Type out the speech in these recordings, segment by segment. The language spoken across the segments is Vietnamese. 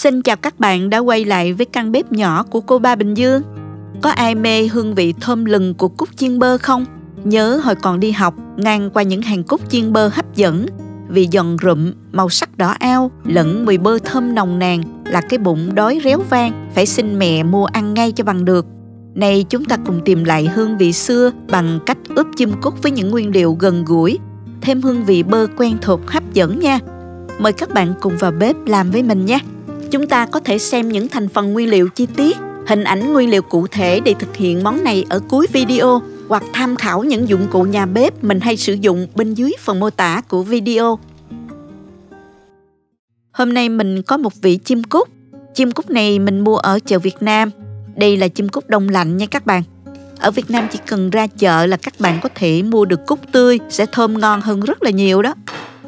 Xin chào các bạn đã quay lại với căn bếp nhỏ của cô Ba Bình Dương. Có ai mê hương vị thơm lừng của cúc chiên bơ không? Nhớ hồi còn đi học, ngang qua những hàng cúc chiên bơ hấp dẫn, vị giòn rụm, màu sắc đỏ ao, lẫn mùi bơ thơm nồng nàn, là cái bụng đói réo vang, phải xin mẹ mua ăn ngay cho bằng được. Nay chúng ta cùng tìm lại hương vị xưa bằng cách ướp chim cút với những nguyên liệu gần gũi, thêm hương vị bơ quen thuộc hấp dẫn nha. Mời các bạn cùng vào bếp làm với mình nhé. Chúng ta có thể xem những thành phần nguyên liệu chi tiết, hình ảnh nguyên liệu cụ thể để thực hiện món này ở cuối video, hoặc tham khảo những dụng cụ nhà bếp mình hay sử dụng bên dưới phần mô tả của video. Hôm nay mình có một vị chim cút. Chim cút này mình mua ở chợ Việt Nam. Đây là chim cút đông lạnh nha các bạn. Ở Việt Nam chỉ cần ra chợ là các bạn có thể mua được cút tươi, sẽ thơm ngon hơn rất là nhiều đó.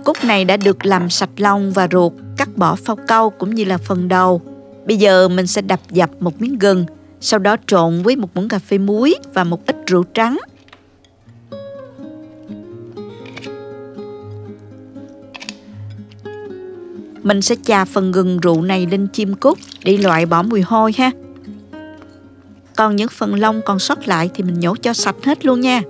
Cút này đã được làm sạch lông và ruột, cắt bỏ phao câu cũng như là phần đầu. Bây giờ mình sẽ đập dập một miếng gừng, sau đó trộn với một muỗng cà phê muối và một ít rượu trắng. Mình sẽ chà phần gừng rượu này lên chim cút để loại bỏ mùi hôi ha. Còn những phần lông còn sót lại thì mình nhổ cho sạch hết luôn nha.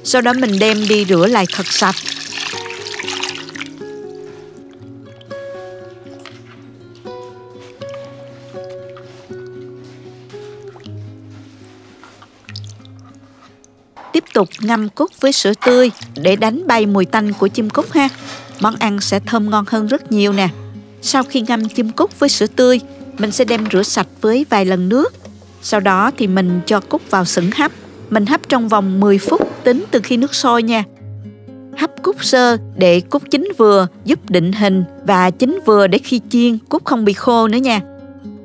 Sau đó mình đem đi rửa lại thật sạch. Tiếp tục ngâm cút với sữa tươi để đánh bay mùi tanh của chim cút ha. Món ăn sẽ thơm ngon hơn rất nhiều nè. Sau khi ngâm chim cút với sữa tươi, mình sẽ đem rửa sạch với vài lần nước. Sau đó thì mình cho cút vào sửng hấp. Mình hấp trong vòng 10 phút tính từ khi nước sôi nha. Hấp cút sơ để cút chín vừa, giúp định hình, và chín vừa để khi chiên cút không bị khô nữa nha.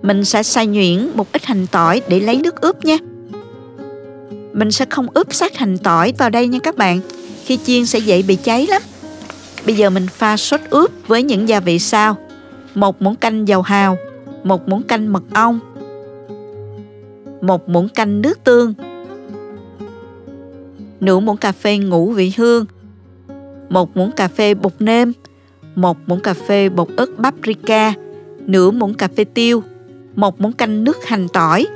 Mình sẽ xay nhuyễn một ít hành tỏi để lấy nước ướp nha. Mình sẽ không ướp sát hành tỏi vào đây nha các bạn. Khi chiên sẽ dễ bị cháy lắm. Bây giờ mình pha sốt ướp với những gia vị sau: 1 muỗng canh dầu hào, 1 muỗng canh mật ong, 1 muỗng canh nước tương, nửa muỗng cà phê ngũ vị hương, 1 muỗng cà phê bột nêm, 1 muỗng cà phê bột ớt paprika, nửa muỗng cà phê tiêu, 1 muỗng canh nước hành tỏi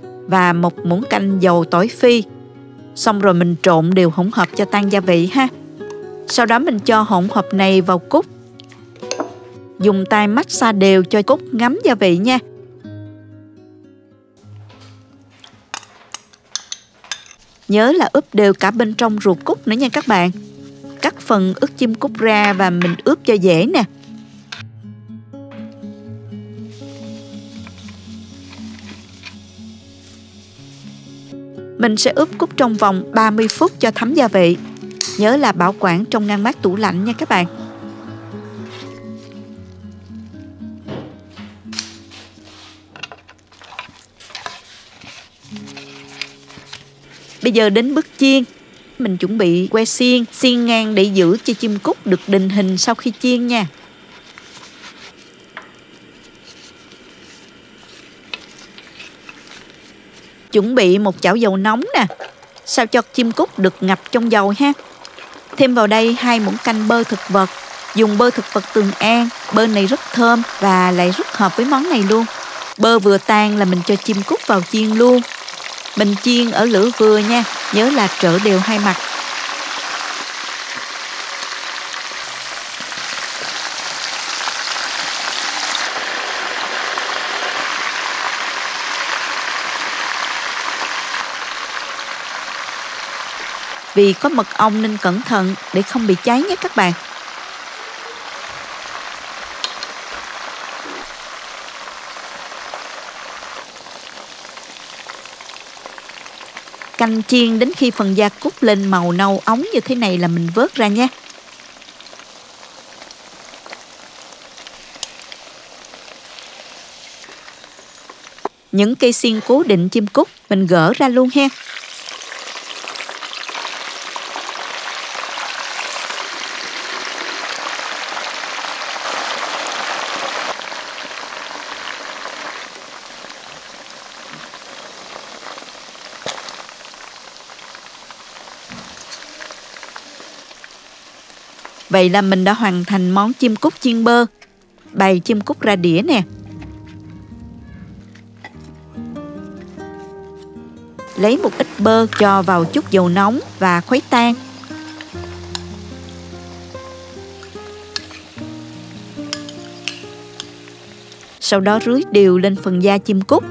và 1 muỗng canh dầu tỏi phi. Xong rồi mình trộn đều hỗn hợp cho tan gia vị ha. Sau đó mình cho hỗn hợp này vào cút. Dùng tay massage đều cho cút ngấm gia vị nha. Nhớ là ướp đều cả bên trong ruột cút nữa nha các bạn. Cắt phần ức chim cút ra và mình ướp cho dễ nè. Mình sẽ ướp cút trong vòng 30 phút cho thấm gia vị. Nhớ là bảo quản trong ngăn mát tủ lạnh nha các bạn. Bây giờ đến bước chiên. Mình chuẩn bị que xiên, xiên ngang để giữ cho chim cút được định hình sau khi chiên nha. Chuẩn bị một chảo dầu nóng nè, sao cho chim cút được ngập trong dầu ha. Thêm vào đây 2 muỗng canh bơ thực vật. Dùng bơ thực vật Tường An, bơ này rất thơm và lại rất hợp với món này luôn. Bơ vừa tan là mình cho chim cút vào chiên luôn. Mình chiên ở lửa vừa nha, nhớ là trỡ đều hai mặt. Vì có mật ong nên cẩn thận để không bị cháy nhé các bạn. Canh chiên đến khi phần da cút lên màu nâu óng như thế này là mình vớt ra nhé. Những cây xiên cố định chim cút mình gỡ ra luôn ha. Vậy là mình đã hoàn thành món chim cút chiên bơ. Bày chim cút ra đĩa nè. Lấy một ít bơ cho vào chút dầu nóng và khuấy tan. Sau đó rưới đều lên phần da chim cút.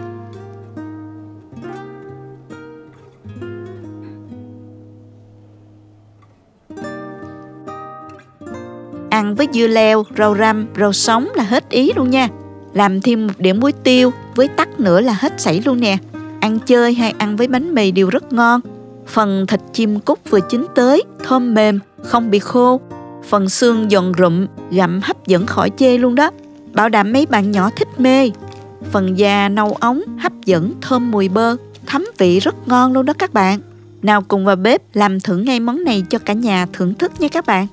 Ăn với dưa leo, rau răm, rau sống là hết ý luôn nha. Làm thêm một đĩa muối tiêu với tắc nữa là hết sảy luôn nè. Ăn chơi hay ăn với bánh mì đều rất ngon. Phần thịt chim cút vừa chín tới, thơm mềm, không bị khô. Phần xương giòn rụm, gặm hấp dẫn khỏi chê luôn đó. Bảo đảm mấy bạn nhỏ thích mê. Phần da nâu óng, hấp dẫn, thơm mùi bơ, thấm vị rất ngon luôn đó các bạn. Nào cùng vào bếp làm thử ngay món này cho cả nhà thưởng thức nha các bạn.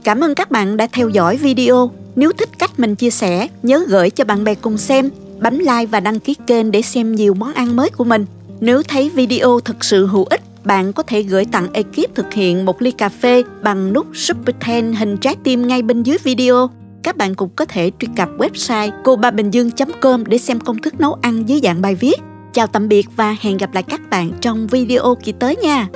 Cảm ơn các bạn đã theo dõi video. Nếu thích cách mình chia sẻ, nhớ gửi cho bạn bè cùng xem, bấm like và đăng ký kênh để xem nhiều món ăn mới của mình. Nếu thấy video thực sự hữu ích, bạn có thể gửi tặng ekip thực hiện một ly cà phê bằng nút Super Thanks hình trái tim ngay bên dưới video. Các bạn cũng có thể truy cập website cobabìnhdương.com để xem công thức nấu ăn dưới dạng bài viết. Chào tạm biệt và hẹn gặp lại các bạn trong video kỳ tới nha.